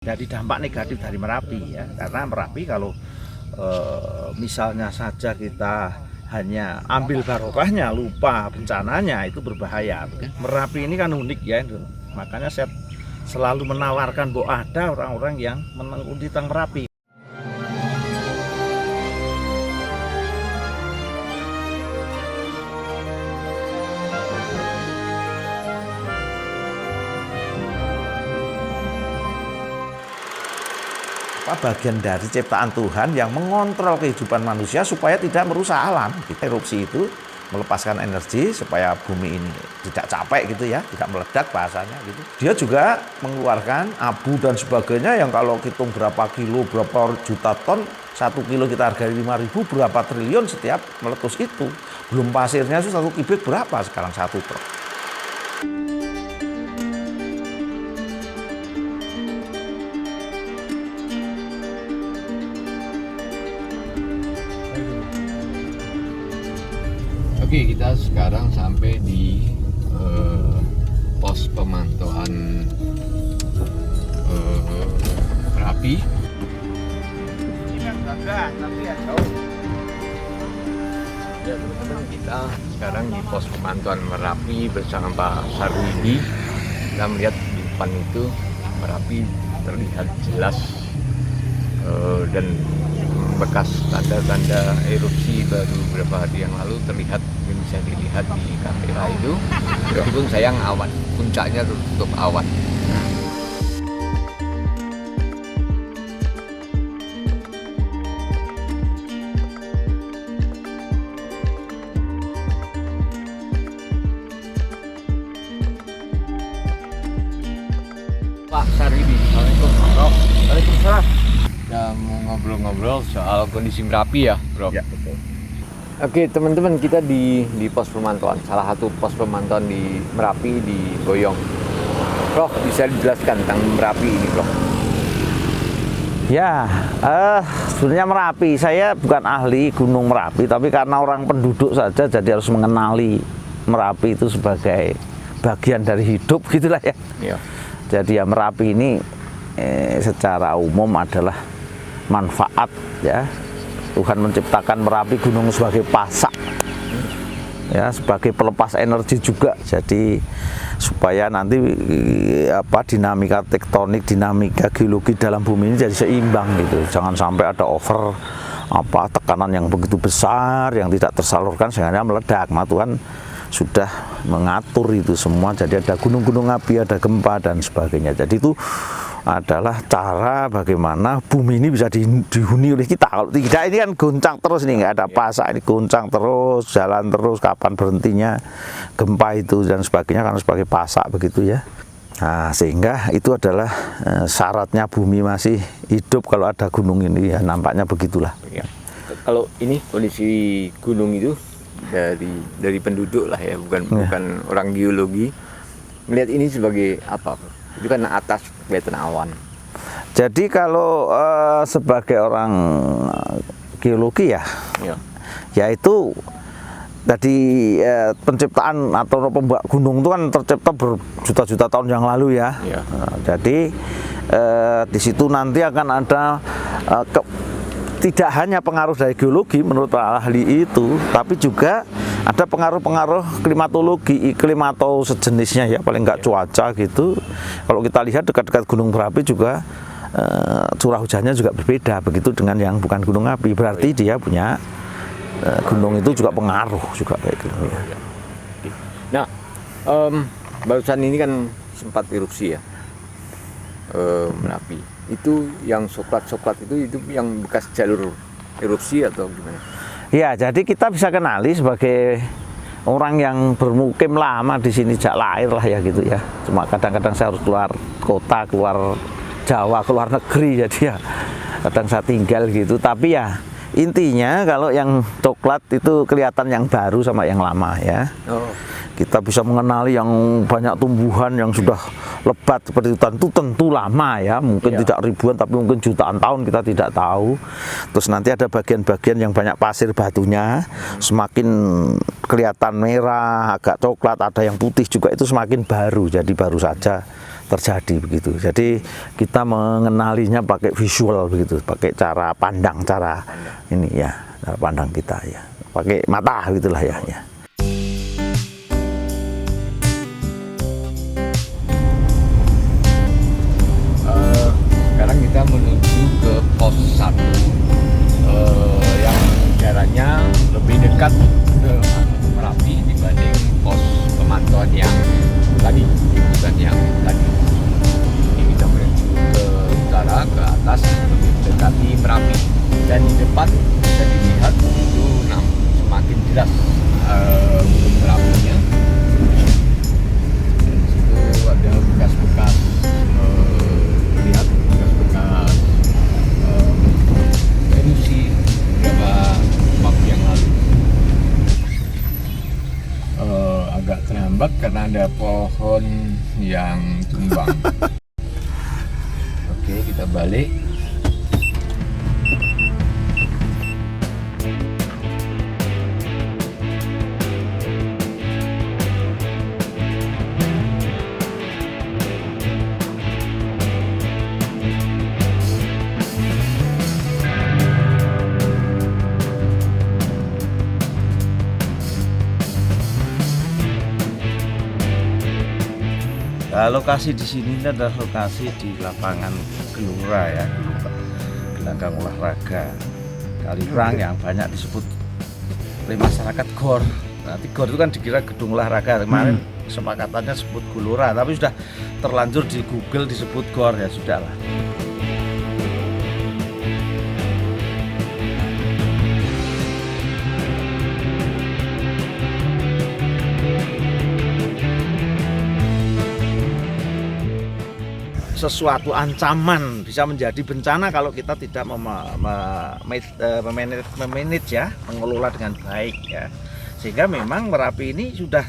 Jadi dampak negatif dari Merapi ya, karena Merapi kalau misalnya saja kita hanya ambil barokahnya, lupa bencananya, itu berbahaya. Merapi ini kan unik ya, makanya saya selalu menawarkan bahwa ada orang-orang yang menekuni tentang Merapi. Bagian dari ciptaan Tuhan yang mengontrol kehidupan manusia supaya tidak merusak alam. Erupsi itu melepaskan energi supaya bumi ini tidak capek gitu ya, tidak meledak bahasanya gitu. Dia juga mengeluarkan abu dan sebagainya yang kalau hitung berapa kilo, berapa juta ton, 1 kilo kita hargai 5.000, berapa triliun setiap meletus itu. Belum pasirnya itu 1 kubik berapa sekarang 1 truk. Oke, kita sekarang sampai di pos pemantauan Merapi. Ini kan gagah, tapi ya jauh. Ya teman-teman, kita sekarang di pos pemantauan Merapi bersama Pak Sarwidi. Kita melihat di depan itu Merapi terlihat jelas dan bekas tanda-tanda erupsi baru beberapa hari yang lalu terlihat, bisa dilihat di kamera itu. Meskipun sayang awan, puncaknya tertutup awan. Pak Sarwidi, Assalamualaikum. Waalaikumsalam. Kita mau ngobrol-ngobrol soal kondisi Merapi ya, Bro. Ya, betul. Oke, teman-teman, kita di pos pemantauan, salah satu pos pemantauan di Merapi di Boyong. Bro, bisa dijelaskan tentang Merapi ini, Bro? Ya, sebenarnya Merapi, saya bukan ahli Gunung Merapi, tapi karena orang penduduk saja jadi harus mengenali Merapi itu sebagai bagian dari hidup gitulah ya. Iya. Jadi ya Merapi ini secara umum adalah manfaat ya. Tuhan menciptakan Merapi gunung sebagai pasak ya, sebagai pelepas energi juga. Jadi supaya nanti dinamika tektonik, dinamika geologi dalam bumi ini jadi seimbang gitu. Jangan sampai ada over tekanan yang begitu besar yang tidak tersalurkan sehingga meledak. Nah, Tuhan sudah mengatur itu semua, jadi ada gunung-gunung api, ada gempa dan sebagainya. Jadi itu adalah cara bagaimana bumi ini bisa dihuni oleh kita. Kalau tidak, ini kan goncang terus, ini nggak ada pasak, ini goncang terus, jalan terus, kapan berhentinya gempa itu dan sebagainya, karena sebagai pasak begitu ya. Nah, sehingga itu adalah syaratnya bumi masih hidup kalau ada gunung ini ya, nampaknya begitulah. Ya. Kalau ini kondisi gunung itu dari penduduk lah ya, bukan orang geologi, melihat ini sebagai apa? Itu kan atas kelihatan awan. Jadi kalau sebagai orang geologi ya, yaitu tadi penciptaan atau pembuat gunung itu kan tercipta berjuta-juta tahun yang lalu ya. Nah, jadi di situ nanti akan ada tidak hanya pengaruh dari geologi menurut para ahli itu, tapi juga ada pengaruh-pengaruh klimatologi, iklim atau sejenisnya ya, paling enggak cuaca gitu. Kalau kita lihat dekat-dekat gunung berapi juga curah hujannya juga berbeda begitu dengan yang bukan gunung api. Berarti dia punya gunung itu juga pengaruh juga kayak gitu ya. Nah, barusan ini kan sempat erupsi ya, Merapi. Itu yang coklat-coklat itu yang bekas jalur erupsi atau gimana? Ya, jadi kita bisa kenali sebagai orang yang bermukim lama di sini sejak lahir lah ya gitu ya. Cuma kadang-kadang saya harus keluar kota, keluar Jawa, keluar negeri, jadi ya kadang saya tinggal gitu. Tapi ya intinya kalau yang coklat itu kelihatan yang baru sama yang lama ya. Oh. Kita bisa mengenali yang banyak tumbuhan yang sudah lebat seperti hutan itu tentu lama ya, mungkin tidak ribuan tapi mungkin jutaan tahun, kita tidak tahu. Terus nanti ada bagian-bagian yang banyak pasir batunya, semakin kelihatan merah, agak coklat, ada yang putih juga, itu semakin baru, jadi baru saja terjadi begitu. Jadi kita mengenalinya pakai visual begitu, pakai cara pandang, cara ini ya, cara pandang kita ya, pakai mata gitulah ya. Sekarang kita menuju ke pos 1 yang jaraknya lebih dekat ke Merapi dibanding pos pemantauan yang tadi, bukan yang tadi. Ini kita menuju ke utara, ke atas, lebih mendekati Merapi, dan di depan bisa dilihat itu semakin jelas gunung Merapinya. Dan di situ ada bekas-bekas lihat bekas-bekas erupsi beberapa waktu yang lalu. Agak terhambat karena ada pohon yang tumbang. Oke, kita balik. Lokasi di sini adalah lokasi di lapangan Gelora ya, gelanggang olahraga Kaliurang yang banyak disebut oleh masyarakat GOR. Nanti GOR itu kan dikira gedung olahraga. Kemarin kesepakatannya sebut Gelora, tapi sudah terlanjur di Google disebut GOR, ya sudahlah. Sesuatu ancaman bisa menjadi bencana kalau kita tidak memanage ya, mengelola dengan baik ya. Sehingga memang Merapi ini sudah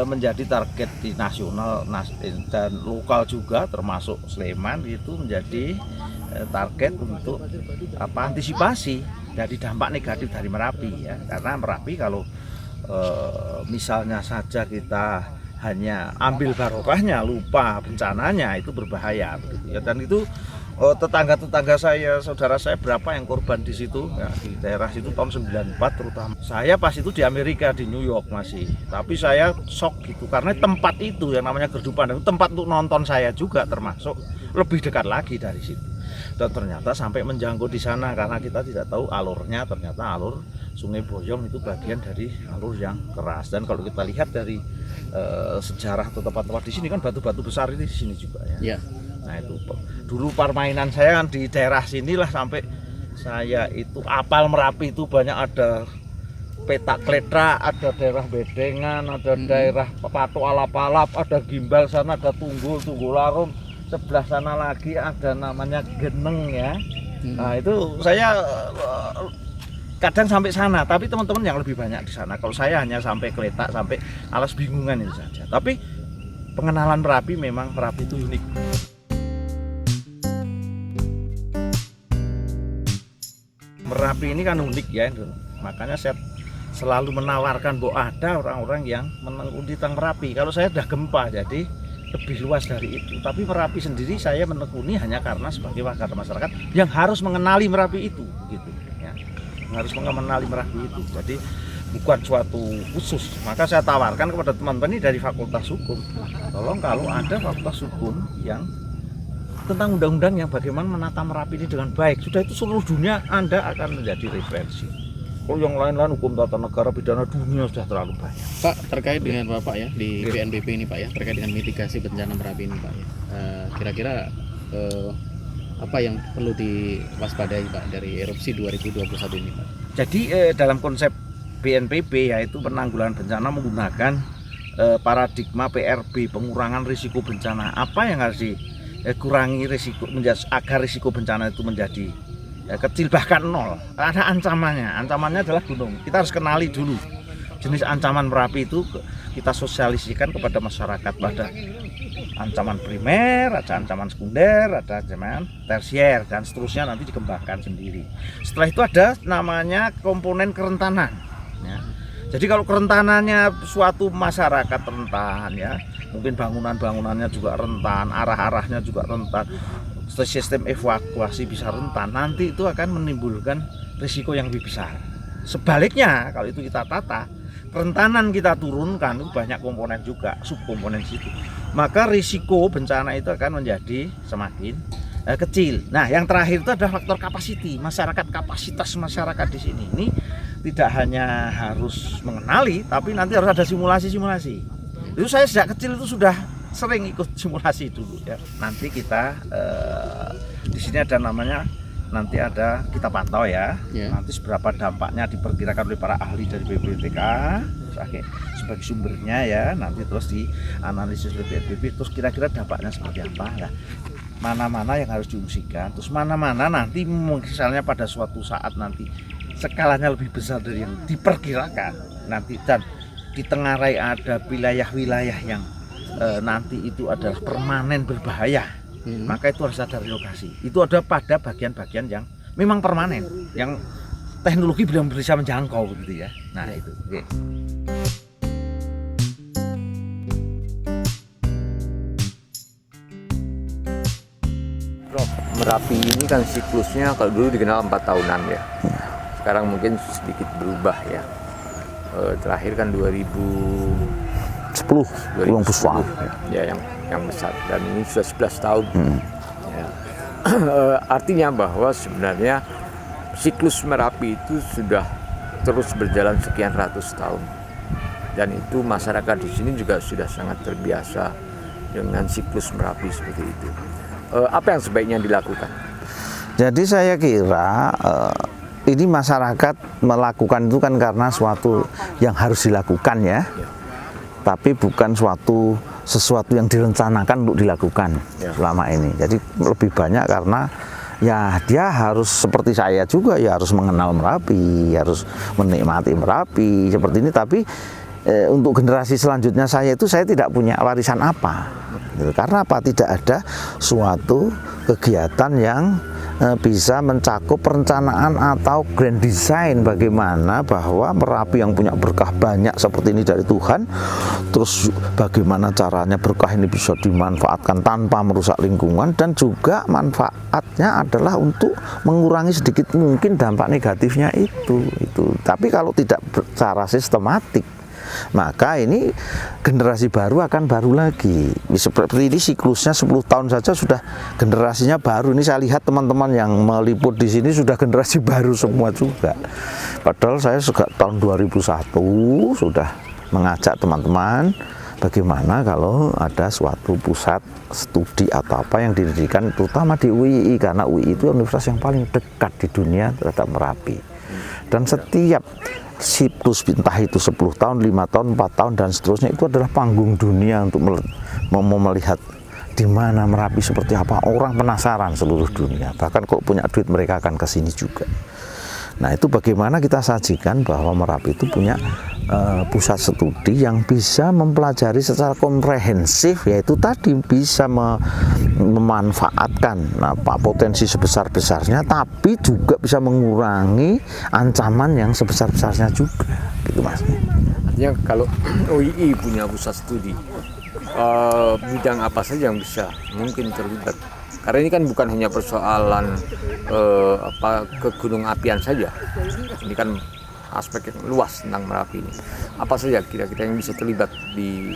menjadi target di nasional dan lokal juga, termasuk Sleman itu menjadi target untuk antisipasi dari dampak negatif dari Merapi ya. Karena Merapi kalau misalnya saja kita hanya ambil barokahnya, lupa bencananya, itu berbahaya begitu ya. Dan itu tetangga-tetangga saya, saudara saya berapa yang korban di situ ya, di daerah situ tahun 94 terutama. Saya pas itu di Amerika, di New York masih, tapi saya shock gitu karena tempat itu yang namanya Gerdu Pandang itu tempat untuk nonton saya juga, termasuk lebih dekat lagi dari situ. Dan ternyata sampai menjangkau di sana karena kita tidak tahu alurnya, ternyata alur Sungai Boyong itu bagian dari alur yang keras. Dan kalau kita lihat dari sejarah atau tempat-tempat di sini kan batu-batu besar ini di sini juga ya. Nah itu dulu permainan saya kan di daerah sinilah, sampai saya itu apal Merapi itu banyak ada petak kletra, ada daerah Bedengan, ada daerah Patok Alap-alap, ada Gimbal sana, ada Tunggul Larun, sebelah sana lagi ada namanya Geneng ya. Nah itu saya kadang sampai sana, tapi teman-teman yang lebih banyak di sana. Kalau saya hanya sampai Kletak, sampai Alas Bingungan itu saja. Tapi pengenalan Merapi, memang Merapi itu unik. Merapi ini kan unik ya, makanya saya selalu menawarkan bahwa ada orang-orang yang menekuni tentang Merapi. Kalau saya sudah gempa, jadi lebih luas dari itu. Tapi Merapi sendiri saya menekuni hanya karena sebagai warga masyarakat yang harus mengenali Merapi itu, gitu. Harus mengenali Merapi itu, jadi bukan suatu khusus. Maka saya tawarkan kepada teman-teman ini dari Fakultas Hukum, tolong kalau ada Fakultas Hukum yang tentang undang-undang yang bagaimana menata Merapi ini dengan baik, sudah itu seluruh dunia Anda akan menjadi referensi. Kalau yang lain-lain hukum tata negara, pidana dunia sudah terlalu banyak. Pak, terkait dengan Bapak ya di BNPB ini Pak ya, terkait dengan mitigasi bencana Merapi ini Pak ya, kira-kira apa yang perlu diwaspadai Pak dari erupsi 2021 ini Pak? Jadi dalam konsep BNPB yaitu penanggulangan bencana menggunakan paradigma PRB, pengurangan risiko bencana. Apa yang harus dikurangi risiko agar risiko bencana itu menjadi kecil bahkan nol? Ada ancamannya. Ancamannya adalah gunung. Kita harus kenali dulu jenis ancaman Merapi itu, kita sosialisasikan kepada masyarakat. Pada ancaman primer, ada ancaman sekunder, ada ancaman tersier, dan seterusnya nanti dikembangkan sendiri. Setelah itu ada namanya komponen kerentanan ya. Jadi kalau kerentanannya suatu masyarakat rentan ya, mungkin bangunan-bangunannya juga rentan, arah-arahnya juga rentan, sistem evakuasi bisa rentan, nanti itu akan menimbulkan risiko yang lebih besar. Sebaliknya kalau itu kita tata, kerentanan kita turunkan, itu banyak komponen juga, subkomponen situ, maka risiko bencana itu akan menjadi semakin kecil. Nah, yang terakhir itu adalah faktor capacity, kapasitas masyarakat di sini. Ini tidak hanya harus mengenali, tapi nanti harus ada simulasi-simulasi. Itu saya sejak kecil itu sudah sering ikut simulasi dulu ya. Nanti kita di sini ada namanya, nanti ada kita pantau ya. Nanti seberapa dampaknya diperkirakan oleh para ahli dari BPPTK sebagai sumbernya ya. Nanti terus dianalisis oleh BNPB, terus kira-kira dampaknya seperti apa ya. Mana-mana yang harus diungsikan, terus mana-mana nanti misalnya pada suatu saat nanti skalanya lebih besar dari yang diperkirakan nanti, dan di Tenggarai ada wilayah-wilayah yang nanti itu adalah permanen berbahaya, maka itu harus ada relokasi. Itu ada pada bagian-bagian yang memang permanen, yang teknologi belum bisa menjangkau gitu ya. Nah itu. Okay. Merapi ini kan siklusnya kalau dulu dikenal 4 tahunan ya. Sekarang mungkin sedikit berubah ya. Terakhir kan 2010 ya yang besar, dan ini sudah 11 tahun. Ya. Artinya bahwa sebenarnya siklus Merapi itu sudah terus berjalan sekian ratus tahun. Dan itu masyarakat di sini juga sudah sangat terbiasa dengan siklus Merapi seperti itu. Apa yang sebaiknya dilakukan? Jadi saya kira ini masyarakat melakukan itu kan karena suatu yang harus dilakukan ya, tapi bukan sesuatu yang direncanakan untuk dilakukan selama ini. Jadi lebih banyak karena ya dia harus seperti saya juga ya, harus mengenal Merapi, harus menikmati Merapi seperti ini. Tapi untuk generasi selanjutnya saya tidak punya warisan apa. Karena apa? Tidak ada suatu kegiatan yang bisa mencakup perencanaan atau grand design bagaimana bahwa Merapi yang punya berkah banyak seperti ini dari Tuhan, terus bagaimana caranya berkah ini bisa dimanfaatkan tanpa merusak lingkungan, dan juga manfaatnya adalah untuk mengurangi sedikit mungkin dampak negatifnya itu. Tapi kalau tidak secara sistematik, maka ini generasi baru akan baru lagi. Seperti ini siklusnya 10 tahun saja sudah generasinya baru. Ini saya lihat teman-teman yang meliput di sini sudah generasi baru semua juga. Padahal saya sejak tahun 2001 sudah mengajak teman-teman bagaimana kalau ada suatu pusat studi atau apa yang didirikan terutama di UII, karena UII itu universitas yang paling dekat di dunia terhadap Merapi. Dan setiap siklus entah itu 10 tahun, 5 tahun, 4 tahun dan seterusnya itu adalah panggung dunia untuk melihat di mana Merapi seperti apa. Orang penasaran seluruh dunia, bahkan kalau punya duit mereka akan ke sini juga. Nah itu bagaimana kita sajikan bahwa Merapi itu punya pusat studi yang bisa mempelajari secara komprehensif, yaitu tadi bisa memanfaatkan potensi sebesar-besarnya, tapi juga bisa mengurangi ancaman yang sebesar-besarnya juga, gitu Mas. Artinya kalau UII punya pusat studi, bidang apa saja yang bisa mungkin terlibat? Karena ini kan bukan hanya persoalan ke gunung apian saja, ini kan aspek yang luas tentang Merapi ini. Apa saja kira-kira yang bisa terlibat di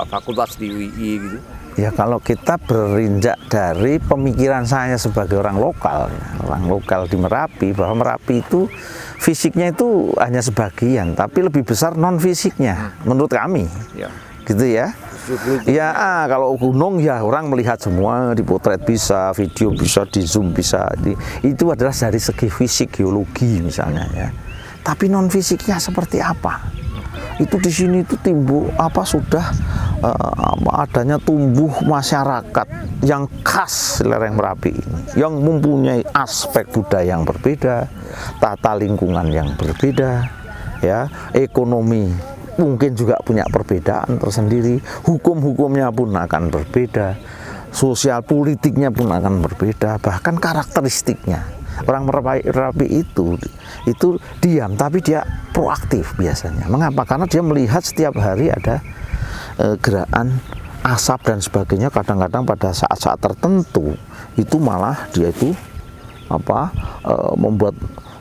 fakultas di UII gitu? Ya kalau kita berinjak dari pemikiran saya sebagai orang lokal di Merapi, bahwa Merapi itu fisiknya itu hanya sebagian, tapi lebih besar non fisiknya menurut kami, gitu ya. Ya kalau gunung ya orang melihat semua, dipotret bisa, video bisa, di zoom bisa, itu adalah dari segi fisik geologi misalnya ya. Tapi non fisiknya seperti apa? Itu di sini itu timbul sudah adanya tumbuh masyarakat yang khas lereng Merapi ini, yang mempunyai aspek budaya yang berbeda, tata lingkungan yang berbeda, ya, ekonomi mungkin juga punya perbedaan tersendiri, hukum-hukumnya pun akan berbeda, sosial politiknya pun akan berbeda, bahkan karakteristiknya. Orang Merapi itu diam, tapi dia proaktif biasanya. Mengapa? Karena dia melihat setiap hari ada gerakan asap dan sebagainya, kadang-kadang pada saat-saat tertentu itu malah dia itu membuat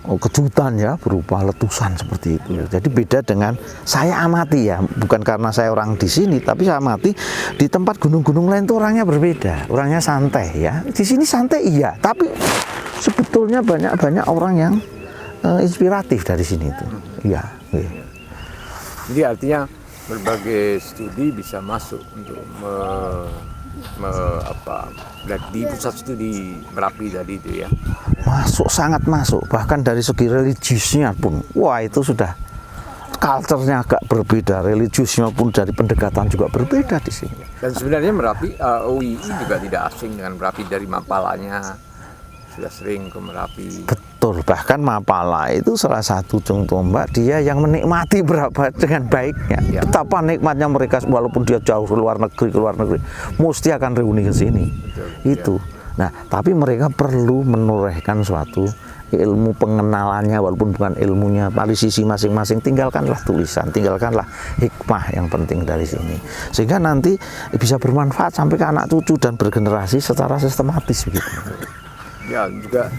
kejutan ya, berupa letusan seperti itu. Jadi beda dengan saya amati ya, bukan karena saya orang di sini, tapi saya amati di tempat gunung-gunung lain tuh orangnya berbeda, orangnya santai ya. Di sini santai iya, tapi sebetulnya banyak orang yang inspiratif dari sini itu. Iya. Jadi artinya berbagai studi bisa masuk untuk di pusat studi Merapi tadi itu ya. Masuk, sangat masuk, bahkan dari segi religiusnya pun, wah itu sudah culture-nya agak berbeda, religiusnya pun dari pendekatan juga berbeda di sini. Dan sebenarnya Merapi, UII juga tidak asing dengan Merapi, dari Mapalanya sudah sering ke Merapi. Betul, bahkan Mapala itu salah satu contoh Mbak, dia yang menikmati berapa dengan baiknya. Ya. Betapa nikmatnya mereka, walaupun dia jauh ke luar negeri, mesti akan reuni ke sini. Betul, itu. ya. Nah, tapi mereka perlu menorehkan suatu ilmu pengenalannya, walaupun bukan ilmunya, pada sisi masing-masing. Tinggalkanlah tulisan, tinggalkanlah hikmah yang penting dari sini, sehingga nanti bisa bermanfaat sampai ke anak cucu dan bergenerasi secara sistematis begitu. Ya, juga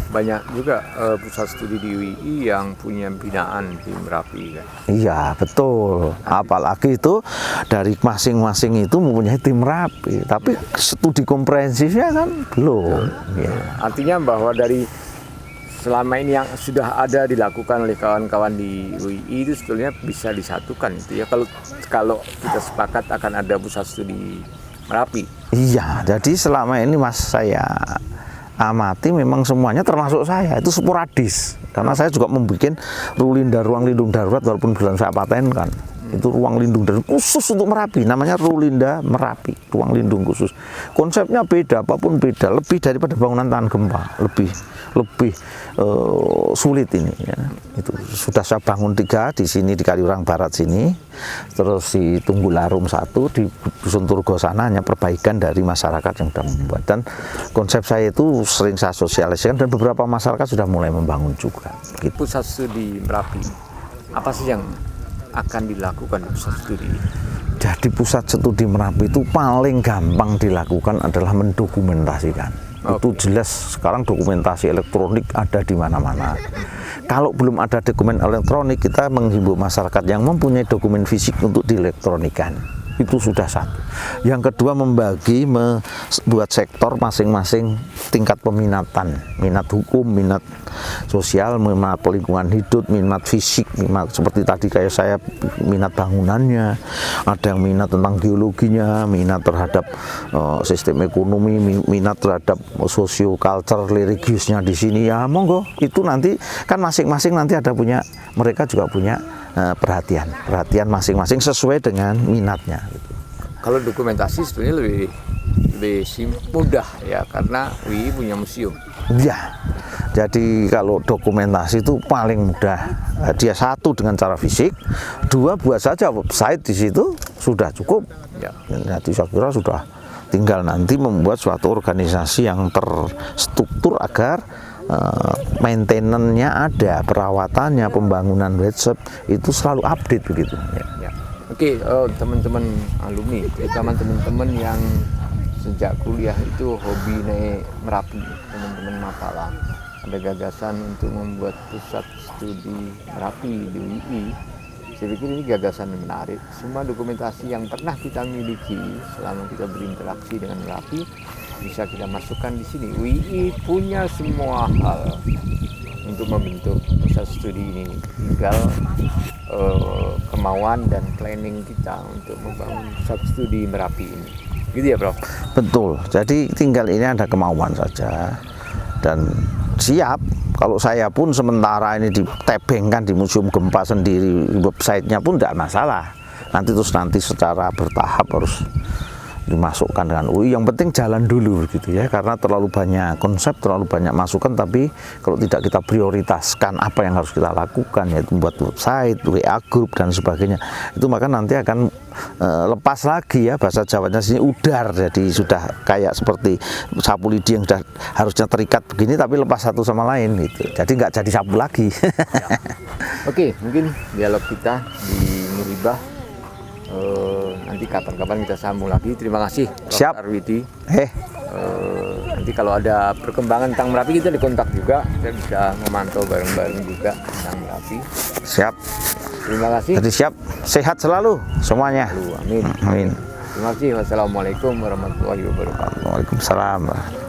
banyak juga pusat studi di UII yang punya binaan di Merapi kan. Iya betul, apalagi itu dari masing-masing itu mempunyai tim Merapi, tapi studi komprehensifnya kan belum. Ya. Artinya bahwa dari selama ini yang sudah ada dilakukan oleh kawan-kawan di UII itu sebetulnya bisa disatukan itu ya, kalau kita sepakat akan ada pusat studi Merapi. Iya, jadi selama ini Mas saya amati memang semuanya, termasuk saya itu sporadis, karena saya juga membuat ruang lindung darurat, walaupun belum saya patenkan. Itu ruang lindung darurat khusus untuk Merapi, namanya Rulinda Merapi, ruang lindung khusus. Konsepnya beda, apapun beda, lebih daripada bangunan tahan gempa, lebih sulit ini ya. Itu sudah saya bangun 3 di sini di Kaliurang Barat sini, terus di Tunggularum 1, di Dusun Turgo sana hanya perbaikan dari masyarakat yang sudah membuat. Dan konsep saya itu sering saya sosialisasikan dan beberapa masyarakat sudah mulai membangun juga. Gitu. Pusat studi Merapi, apa sih yang akan dilakukan di pusat studi? Jadi pusat studi Merapi itu paling gampang dilakukan adalah mendokumentasikan. Itu jelas sekarang dokumentasi elektronik ada di mana-mana. Kalau belum ada dokumen elektronik, kita menghimbau masyarakat yang mempunyai dokumen fisik untuk dielektronikan. Itu sudah satu. Yang kedua, membuat sektor masing-masing tingkat peminatan, minat hukum, minat sosial, minat lingkungan hidup, minat fisik, minat seperti tadi kayak saya minat bangunannya, ada yang minat tentang geologinya, minat terhadap sistem ekonomi, minat terhadap sosio-culture, religiusnya di sini ya monggo. Itu nanti kan masing-masing nanti ada punya, mereka juga punya perhatian masing-masing sesuai dengan minatnya. Kalau dokumentasi sebenarnya lebih mudah ya, karena UII punya museum. Ya, jadi kalau dokumentasi itu paling mudah. Dia satu dengan cara fisik, 2 buat saja website di situ sudah cukup. Ya. Jadi saya kira sudah tinggal nanti membuat suatu organisasi yang terstruktur agar maintenance-nya ada, perawatannya, pembangunan website itu selalu update begitu. Ya. Oke, teman-teman alumni, terutama teman-teman yang sejak kuliah itu hobi naik Merapi, teman-teman Mapala, ada gagasan untuk membuat pusat studi Merapi di UII. Saya pikir ini gagasan yang menarik. Semua dokumentasi yang pernah kita miliki selama kita berinteraksi dengan Merapi bisa kita masukkan di sini. UII punya semua hal untuk membentuk pusat studi ini. Tinggal kemauan dan planning kita untuk membangun pusat studi Merapi ini. Gitu ya, Prof? Betul. Jadi tinggal ini ada kemauan saja dan siap. Kalau saya pun sementara ini ditebengkan di Museum Gempa sendiri, websitenya pun tidak masalah. Nanti secara bertahap harus dimasukkan dengan UI. Yang penting jalan dulu gitu ya, karena terlalu banyak konsep, terlalu banyak masukan, tapi kalau tidak kita prioritaskan apa yang harus kita lakukan, yaitu membuat website, WA group dan sebagainya, itu maka nanti akan lepas lagi ya, bahasa Jawanya sini udar, jadi sudah kayak seperti sapu lidi yang sudah harusnya terikat begini tapi lepas satu sama lain gitu, jadi nggak jadi sapu lagi. Oke, mungkin dialog kita di Nuribah nanti kapan-kapan kita sambung lagi. Terima kasih Prof. Siap. Arwidi. Eh, Nanti kalau ada perkembangan tentang Merapi kita dikontak juga, kita bisa memantau bareng-bareng juga tentang Merapi. siap. Terima kasih. Jadi siap, sehat selalu semuanya. Amin. Amin. Terima kasih. Wassalamualaikum warahmatullahi wabarakatuh. Waalaikumsalam.